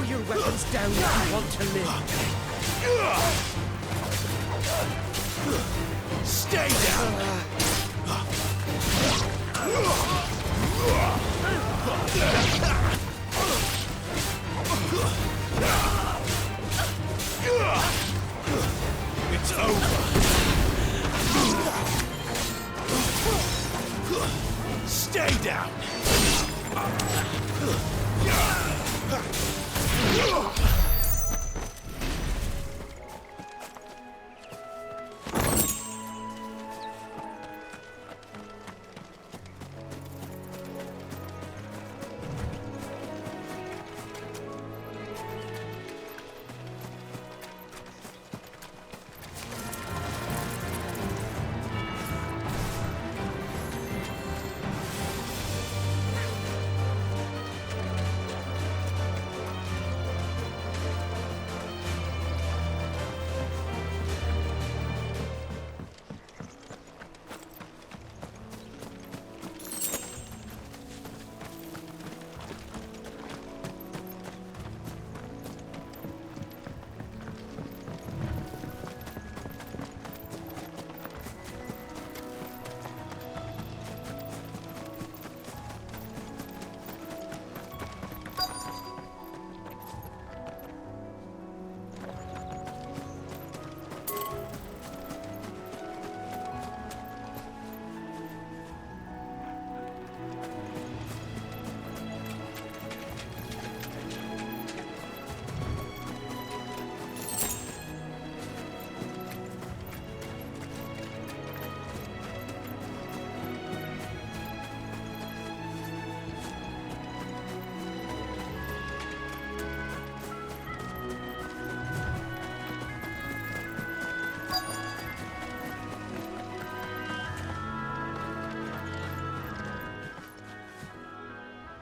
Throw your weapons down if you want to live. Stay down! It's over! Stay down!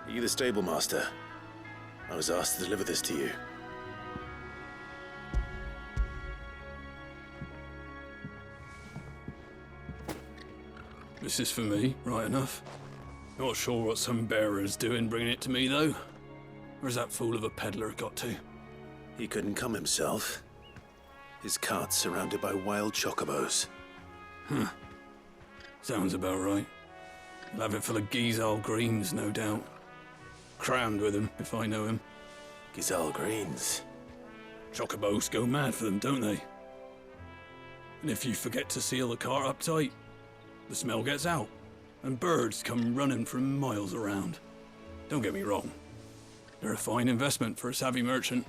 Are you the stable master? I was asked to deliver this to you. This is for me, right enough. Not sure what some bearer's doing bringing it to me, though. Where's that fool of a peddler got to? He couldn't come himself. His cart's surrounded by wild chocobos. Huh. Sounds about right. He'll have it full of Gizal greens, no doubt. Crammed with him, if I know him. Gizal greens. Chocobos go mad for them, don't they? And if you forget to seal the cart up tight, the smell gets out, and birds come running from miles around. Don't get me wrong. They're a fine investment for a savvy merchant,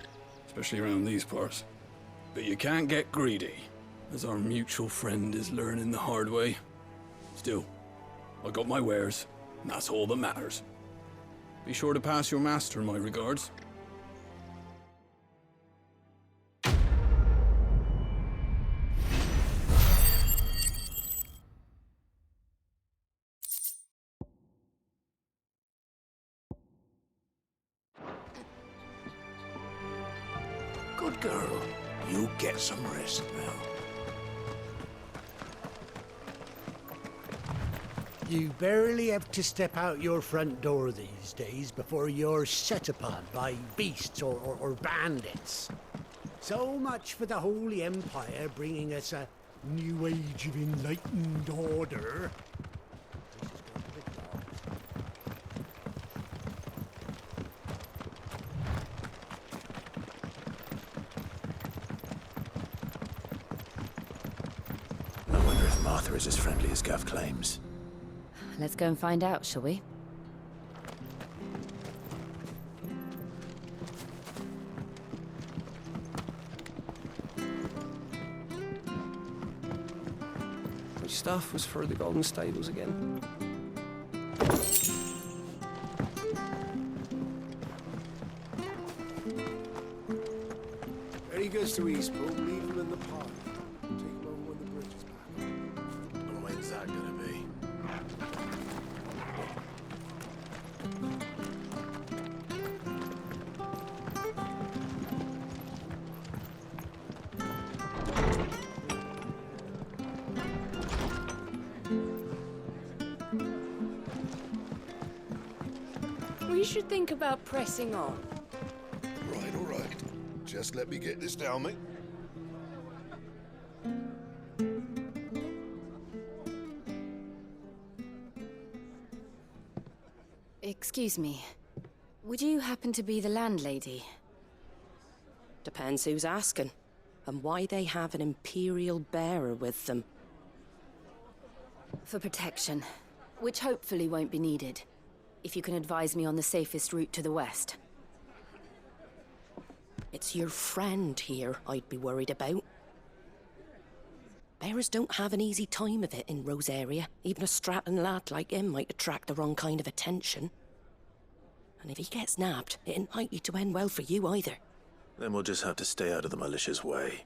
especially around these parts. But you can't get greedy, as our mutual friend is learning the hard way. Still, I got my wares, and that's all that matters. Be sure to pass your master my regards. Good girl. You get some rest now. You barely have to step out your front door these days before you're set upon by beasts or bandits. So much for the Holy Empire bringing us a new age of enlightened order. I wonder if Martha is as friendly as Gav claims. Let's go and find out, shall we? Which stuff was for the Golden Stables again? When he goes to Eastpool, leave him in the park. Take him over when the bridge is back. And when's that gonna be? We should think about pressing on. Right, all Just let me get this down, mate. Excuse me. Would you happen to be the landlady? Depends who's asking, and why they have an Imperial bearer with them. For protection, which hopefully won't be needed. If you can advise me on the safest route to the west. It's your friend here I'd be worried about. Bearers don't have an easy time of it in Rosaria. Even a Stratton lad like him might attract the wrong kind of attention. And if he gets nabbed, it ain't likely to end well for you either. Then we'll just have to stay out of the malicious way.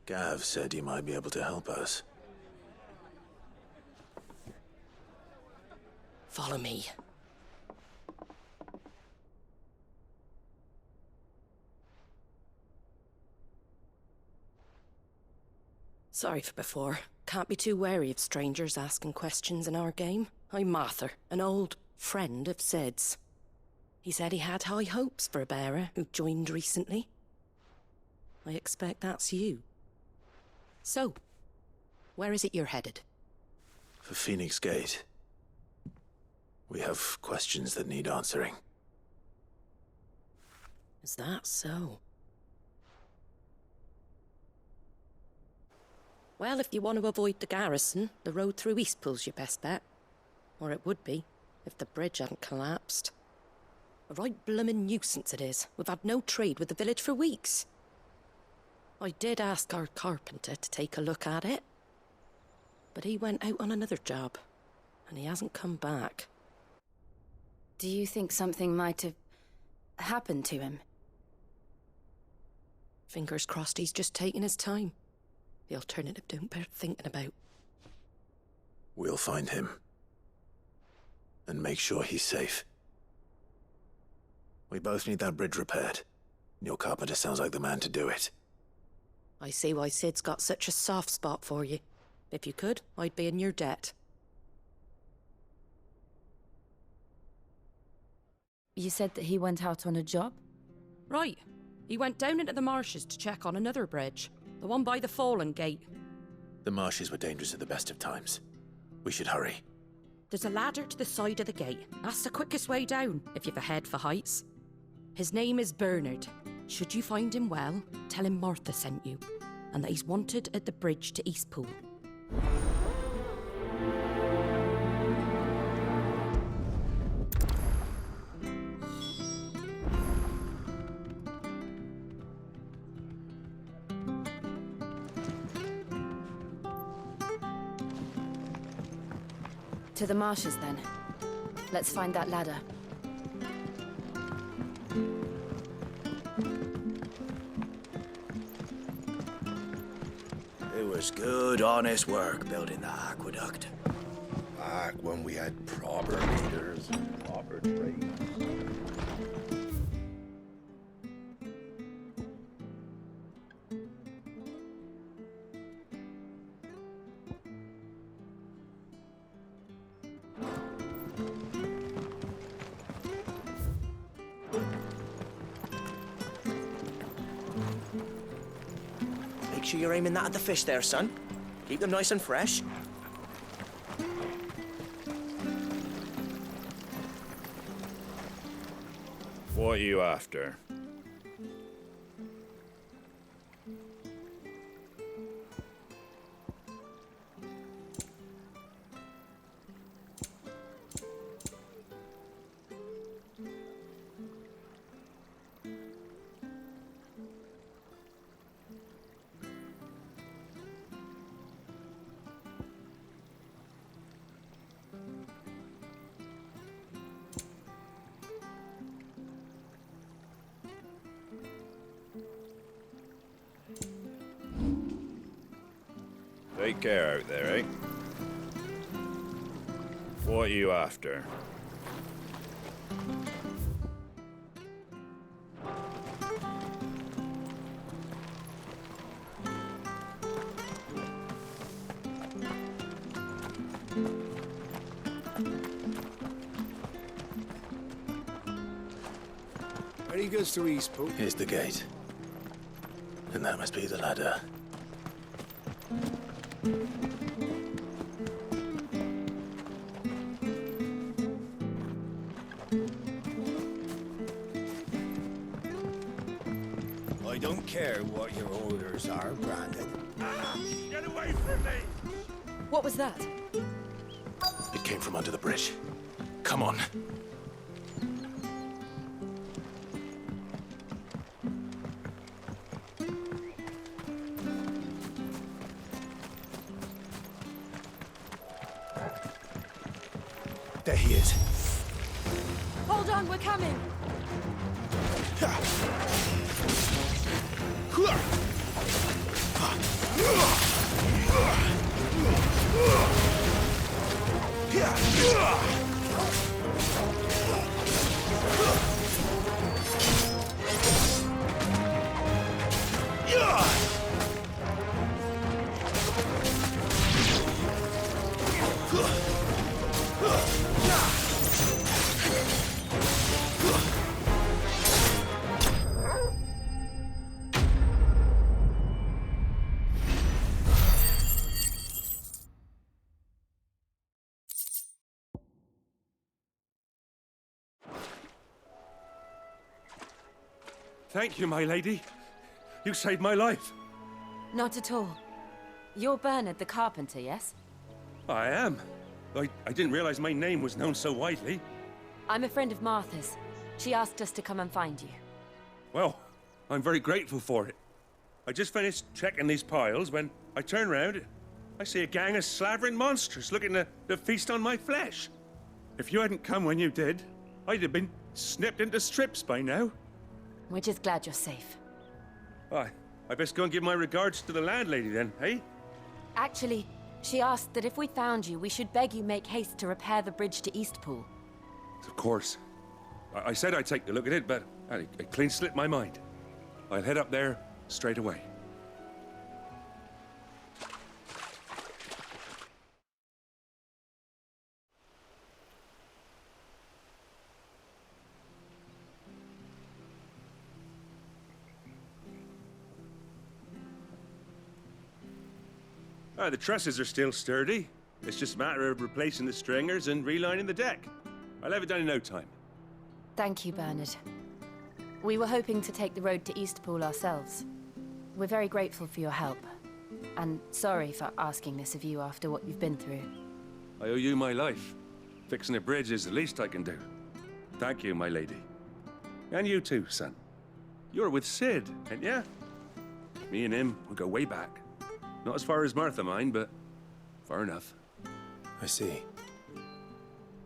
Gav said you might be able to help us. Follow me. Sorry for before. Can't be too wary of strangers asking questions in our game. I'm Martha, an old friend of Sid's. He said he had high hopes for a bearer who joined recently. I expect that's you. So, where is it you're headed? For Phoenix Gate. We have questions that need answering. Is that so? Well, if you want to avoid the garrison, the road through Eastpool's your best bet. Or it would be, if the bridge hadn't collapsed. A right bloomin' nuisance it is. We've had no trade with the village for weeks. I did ask our carpenter to take a look at it. But he went out on another job, and he hasn't come back. Do you think something might have happened to him? Fingers crossed he's just taking his time. The alternative don't bear thinking about. We'll find him. And make sure he's safe. We both need that bridge repaired. Your carpenter sounds like the man to do it. I see why Sid's got such a soft spot for you. If you could, I'd be in your debt. You said that he went out on a job? Right. He went down into the marshes to check on another bridge. The one by the Fallen Gate. The marshes were dangerous at the best of times. We should hurry. There's a ladder to the side of the gate. That's the quickest way down, if you've a head for heights. His name is Bernard. Should you find him well, tell him Martha sent you, and that he's wanted at the bridge to Eastpool. To the marshes, then. Let's find that ladder. It was good, honest work building the aqueduct. Back when we had proper leaders and proper trades. Make sure you're aiming that at the fish there, son. Keep them nice and fresh. What are you after? Take care out there, eh? What are you after? Where he goes to Eastpool? Here's the gate. And that must be the ladder. I don't care what your orders are, Brandon. Get away from me! What was that? It came from under the bridge. Come on. There he is. Hold on, we're coming! Thank you, my lady. You saved my life. Not at all. You're Bernard the carpenter, yes? I am. I didn't realize my name was known so widely. I'm a friend of Martha's. She asked us to come and find you. Well, I'm very grateful for it. I just finished checking these piles when I turn round. I see a gang of slavering monsters looking to feast on my flesh. If you hadn't come when you did, I'd have been snipped into strips by now. We're just glad you're safe. I best go and give my regards to the landlady then, eh? Actually, she asked that if we found you, we should beg you make haste to repair the bridge to Eastpool. Of course. I said I'd take a look at it, but it clean slipped my mind. I'll head up there straight away. The trusses are still sturdy. It's just a matter of replacing the stringers and relining the deck. I'll have it done in no time. Thank you, Bernard. We were hoping to take the road to Eastpool ourselves. We're very grateful for your help. And sorry for asking this of you after what you've been through. I owe you my life. Fixing a bridge is the least I can do. Thank you, my lady. And you too, son. You're with Sid, ain't ya? Me and him will go way back. Not as far as Martha, mind, but far enough. I see.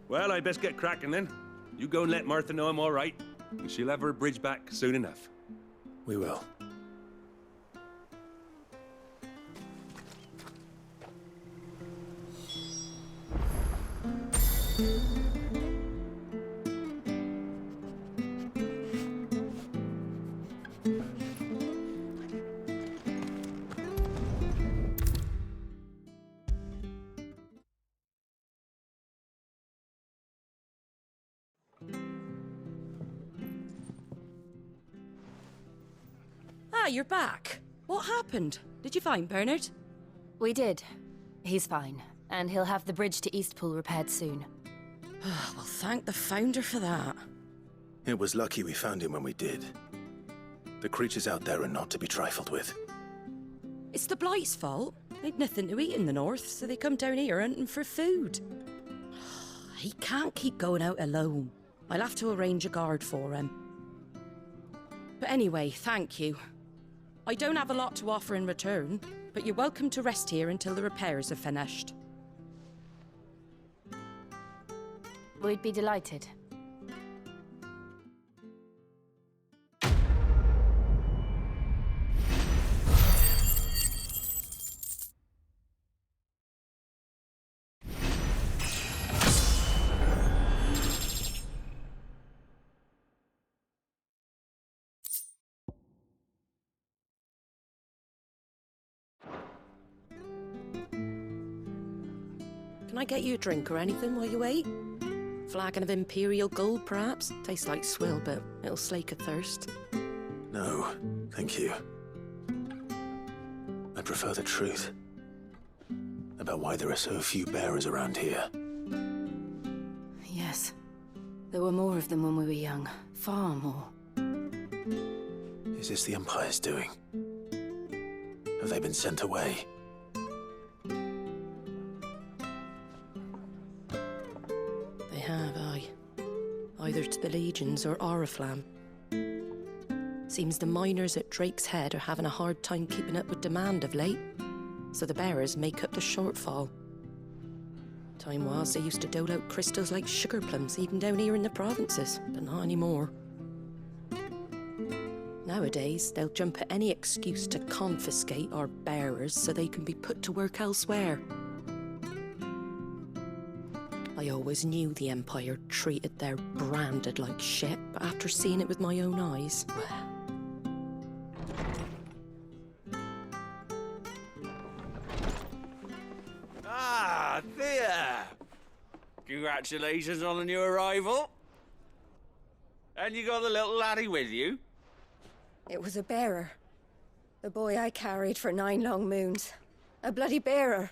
Well, I best get cracking then. You go and let Martha know I'm all right, and she'll have her bridge back soon enough. We will. Ah, you're back. What happened? Did you find Bernard? We did. He's fine, and he'll have the bridge to Eastpool repaired soon. Well, thank the Founder for that. It was lucky we found him when we did. The creatures out there are not to be trifled with. It's the Blight's fault. They'd nothing to eat in the north, so they come down here hunting for food. He can't keep going out alone. I'll have to arrange a guard for him. But anyway, thank you. I don't have a lot to offer in return, but you're welcome to rest here until the repairs are finished. We'd be delighted. Can I get you a drink or anything while you wait? Flagon of Imperial Gold, perhaps? Tastes like swill, but it'll slake a thirst. No, thank you. prefer the truth about why there are so few bearers around here. Yes. There were more of them when we were young. Far more. Is this the Empire's doing? Have they been sent away? They have, aye. Either to the Legions or Oriflamme. Seems the miners at Drake's Head are having a hard time keeping up with demand of late, so the bearers make up the shortfall. Time was they used to dole out crystals like sugar plums even down here in the provinces, but not anymore. Nowadays, they'll jump at any excuse to confiscate our bearers so they can be put to work elsewhere. I always knew the Empire treated their branded like shit, but after seeing it with my own eyes, well... Ah, there! Congratulations on the new arrival. And you got the little laddie with you? It was a bearer. The boy I carried for 9 long moons. A bloody bearer.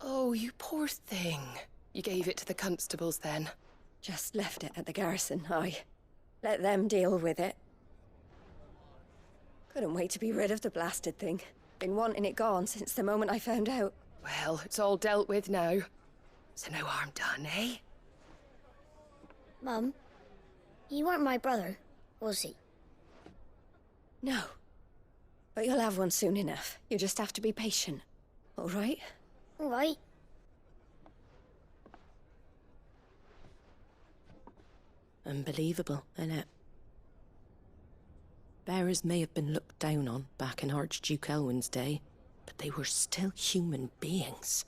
Oh, you poor thing. You gave it to the constables then? Just left it at the garrison, aye. Let them deal with it. Couldn't wait to be rid of the blasted thing. Been wanting it gone since the moment I found out. Well, it's all dealt with now. So no harm done, eh? Mum, he weren't my brother, was he? No. But you'll have one soon enough. You just have to be patient. All right? All right. Unbelievable, innit? Bearers may have been looked down on back in Archduke Elwin's day, but they were still human beings.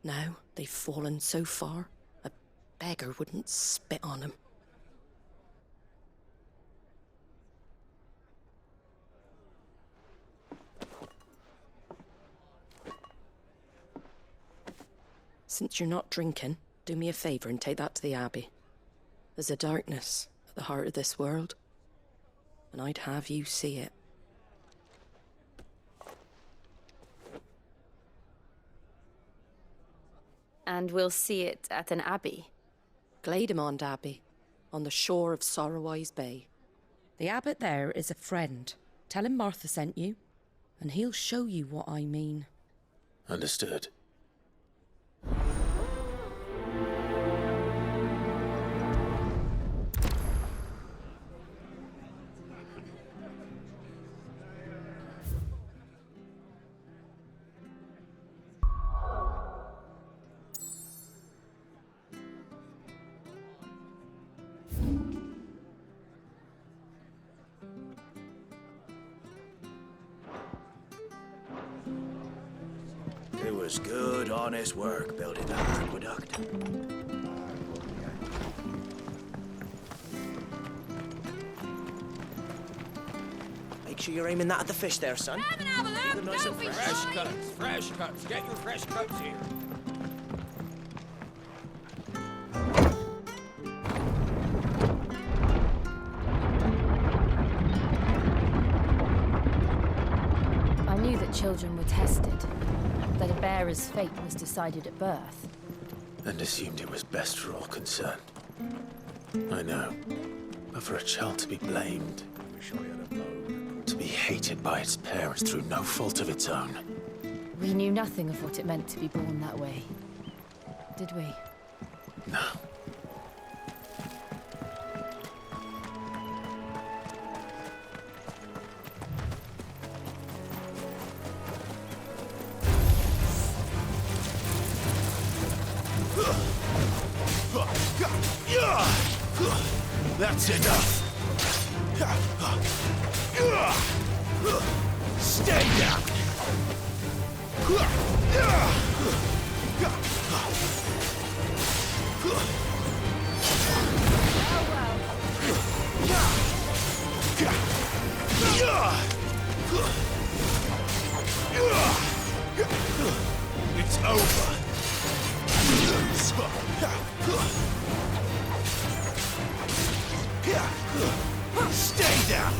Now they've fallen so far, a beggar wouldn't spit on them. Since you're not drinking, do me a favour and take that to the Abbey. There's a darkness at the heart of this world, and I'd have you see it. And we'll see it at an abbey? Glademond Abbey, on the shore of Sorrowwise Bay. The abbot there is a friend. Tell him Martha sent you, and he'll show you what I mean. Understood. It was good, honest work building that aqueduct. Make sure you're aiming that at the fish there, son. Have an hour, Keep them nice and fresh. Fresh cuts. Get your fresh cuts here. I knew that children were tested, that a bearer's fate was decided at birth. And assumed it was best for all concerned. I know. But for a child to be blamed, to be hated by its parents through no fault of its own. We knew nothing of what it meant to be born that way, did we? No. That's enough. Stay down. It's over. Stay down!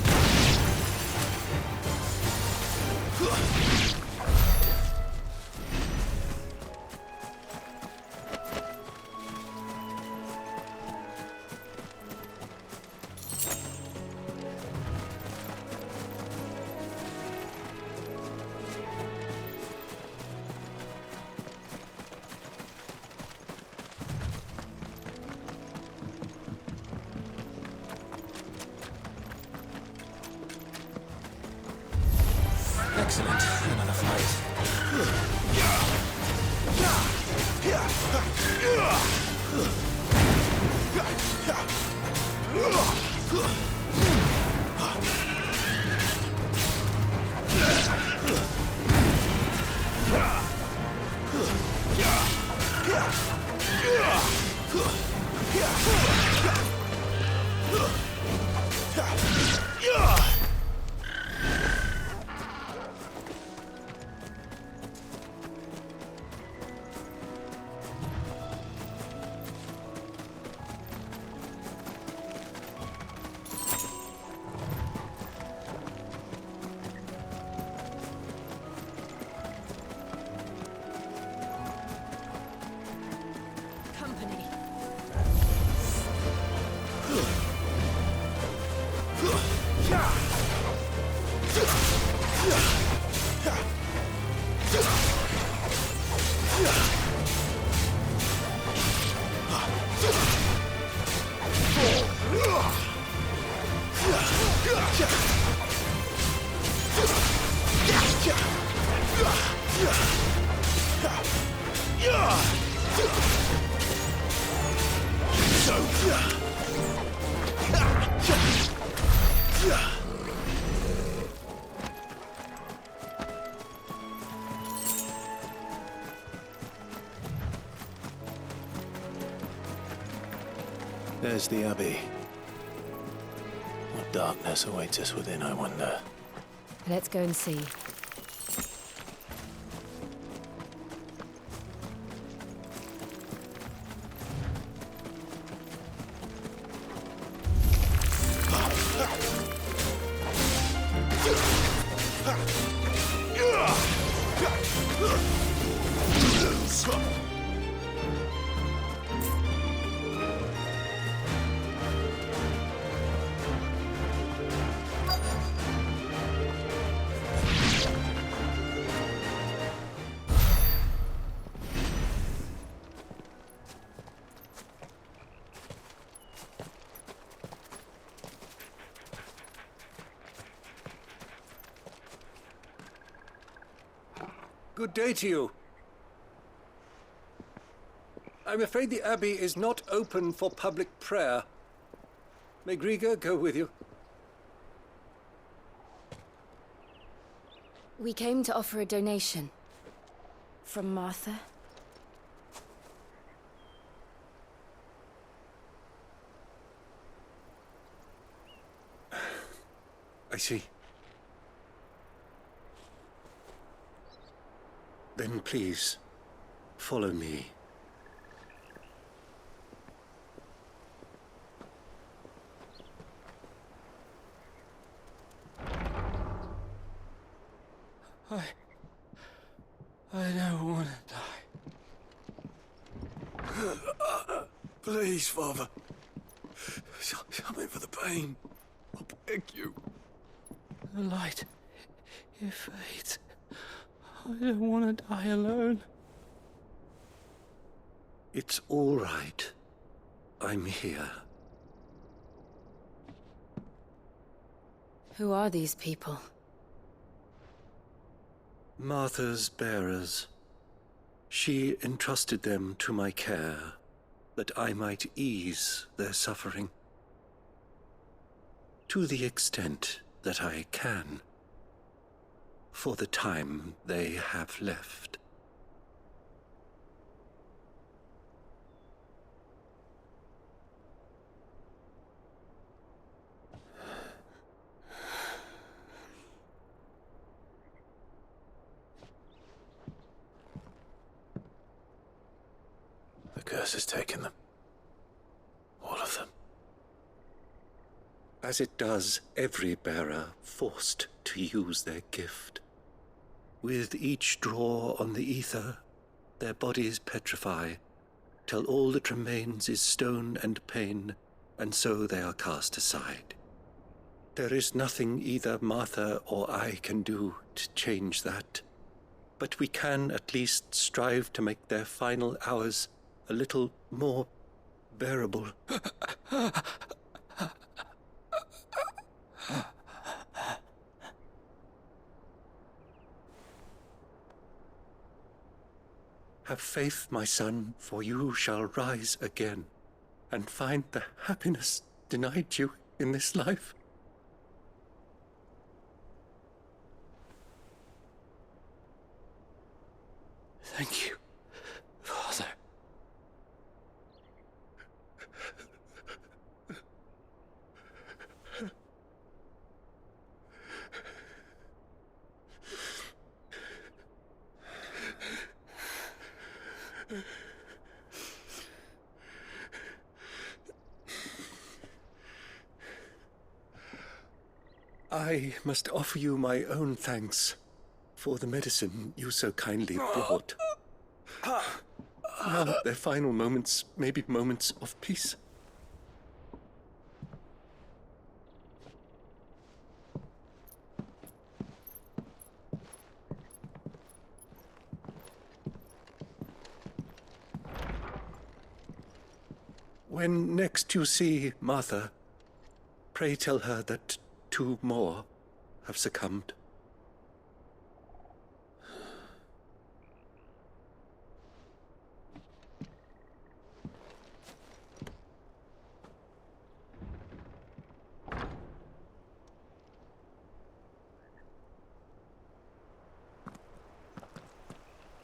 Excellent. Another Company. There's the Abbey. What darkness awaits us within, I wonder? Let's go and see. Good day to you. I'm afraid the Abbey is not open for public prayer. May Griga go with you? We came to offer a donation. From Martha. I see. Then please, follow me. I don't want to die. Please, Father. Something for the pain. I beg you. The light, it fades. I don't want to die alone. It's all right. I'm here. Who are these people? Martha's bearers. She entrusted them to my care, that I might ease their suffering. To the extent that I can. For the time they have left. The curse has taken them. All of them. As it does every bearer forced to use their gift. With each draw on the ether, their bodies petrify, till all that remains is stone and pain, and so they are cast aside. There is nothing either Martha or I can do to change that, but we can at least strive to make their final hours a little more bearable. Have faith, my son, for you shall rise again and find the happiness denied you in this life. Thank you, Father. I must offer you my own thanks for the medicine you so kindly brought. Now, their final moments may be moments of peace. When next you see Martha, pray tell her that 2 more have succumbed.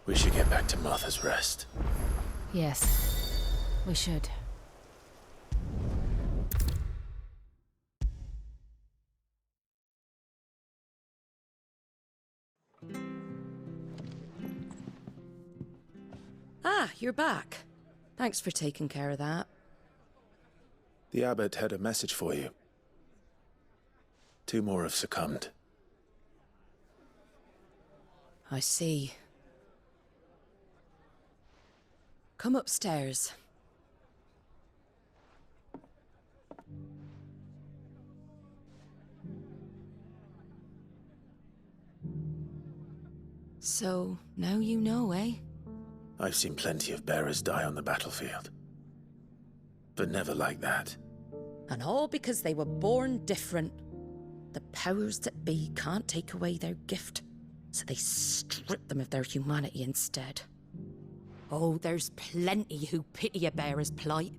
We should get back to Martha's Rest. Yes, we should. Ah, you're back. Thanks for taking care of that. The abbot had a message for you. 2 more have succumbed. I see. Come upstairs. So, now you know, eh? I've seen plenty of bearers die on the battlefield. But never like that. And all because they were born different. The powers that be can't take away their gift, so they strip them of their humanity instead. Oh, there's plenty who pity a bearer's plight.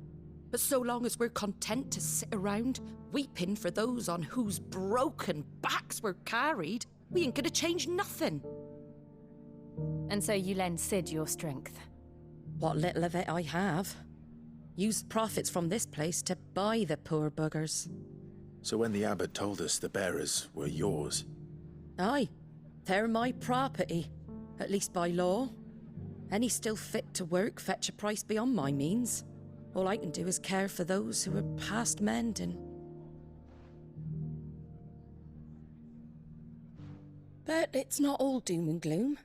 But so long as we're content to sit around, weeping for those on whose broken backs we're carried, we ain't gonna change nothing. And so you lend Sid your strength? What little of it I have. Used profits from this place to buy the poor buggers. So when the abbot told us the bearers were yours... Aye, they're my property, at least by law. Any still fit to work fetch a price beyond my means. All I can do is care for those who are past mending. But it's not all doom and gloom.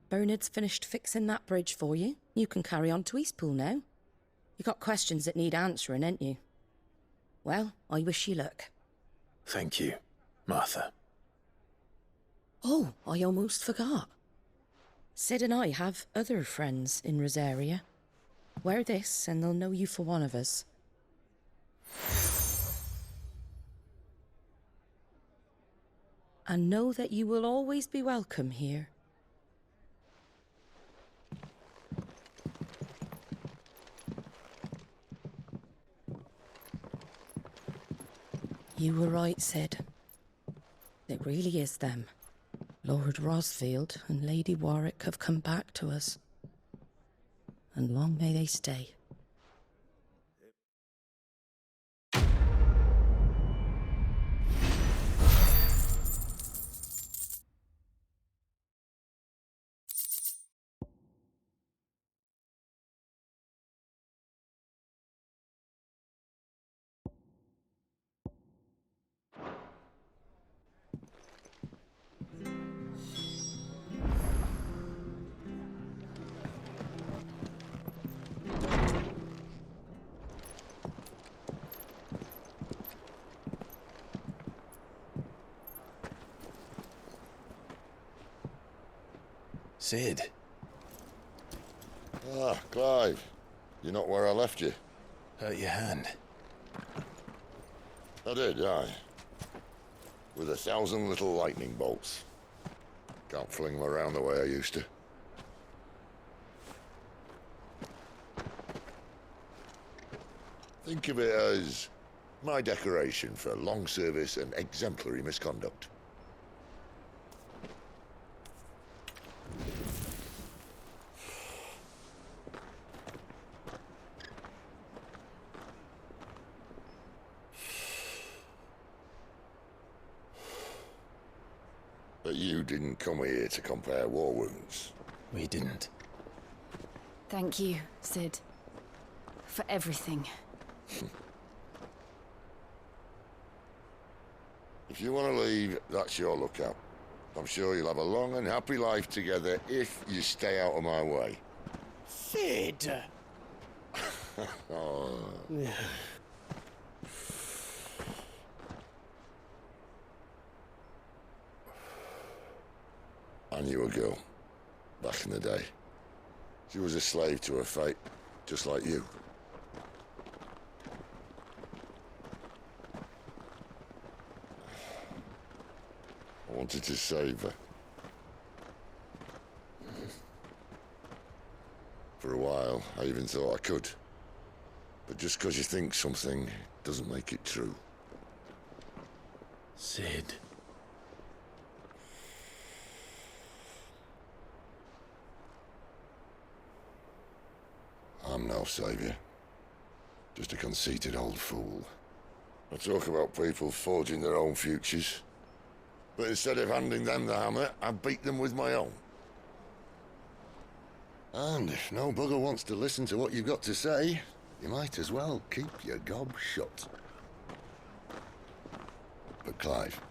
Bernard's finished fixing that bridge for you. You can carry on to Eastpool now. You got questions that need answering, ain't you? Well, I wish you luck. Thank you, Martha. Oh, I almost forgot. Sid and I have other friends in Rosaria. Wear this and they'll know you for one of us. And know that you will always be welcome here. You were right, Sid. It really is them. Lord Rosfield and Lady Warwick have come back to us. And long may they stay. Sid. Ah, Clive. You're not where I left you. Hurt your hand. I did, aye. With 1,000 little lightning bolts. Can't fling them around the way I used to. Think of it as my decoration for long service and exemplary misconduct. But you didn't come here to compare war wounds. We didn't. Thank you, Sid. For everything. If you want to leave, that's your lookout. I'm sure you'll have a long and happy life together if you stay out of my way. Sid! Oh. I knew a girl, back in the day. She was a slave to her fate, just like you. I wanted to save her. For a while, I even thought I could. But just because you think something doesn't make it true. Sid. I'm no savior. Just a conceited old fool. I talk about people forging their own futures. But instead of handing them the hammer, I beat them with my own. And if no bugger wants to listen to what you've got to say, you might as well keep your gob shut. But Clive,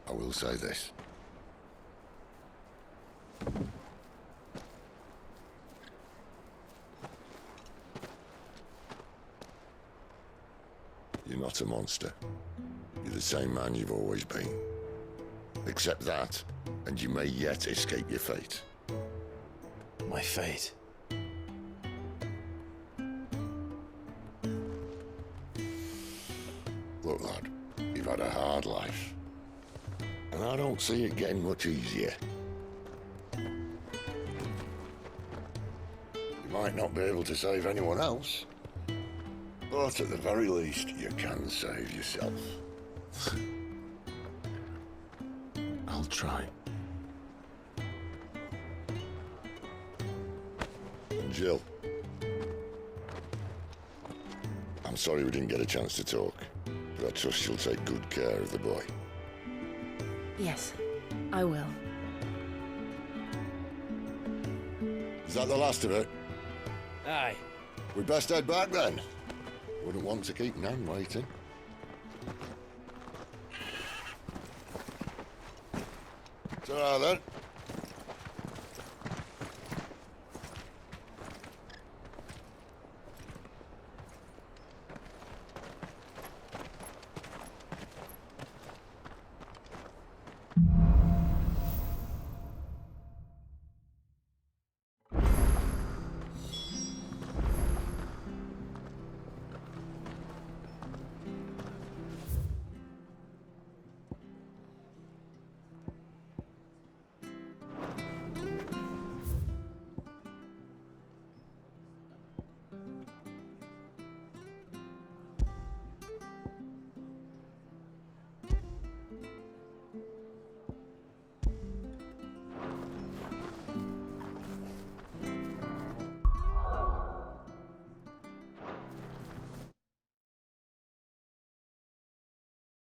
I will say this. You're not a monster. You're the same man you've always been. Accept that, and you may yet escape your fate. My fate? Look, lad, you've had a hard life. And I don't see it getting much easier. You might not be able to save anyone else, but at the very least, you can save yourself. I'll try. And Jill, I'm sorry we didn't get a chance to talk, but I trust you'll take good care of the boy. Yes, I will. Is that the last of it? Aye. We'd best head back then. Wouldn't want to keep Nan waiting. Ta-ra then.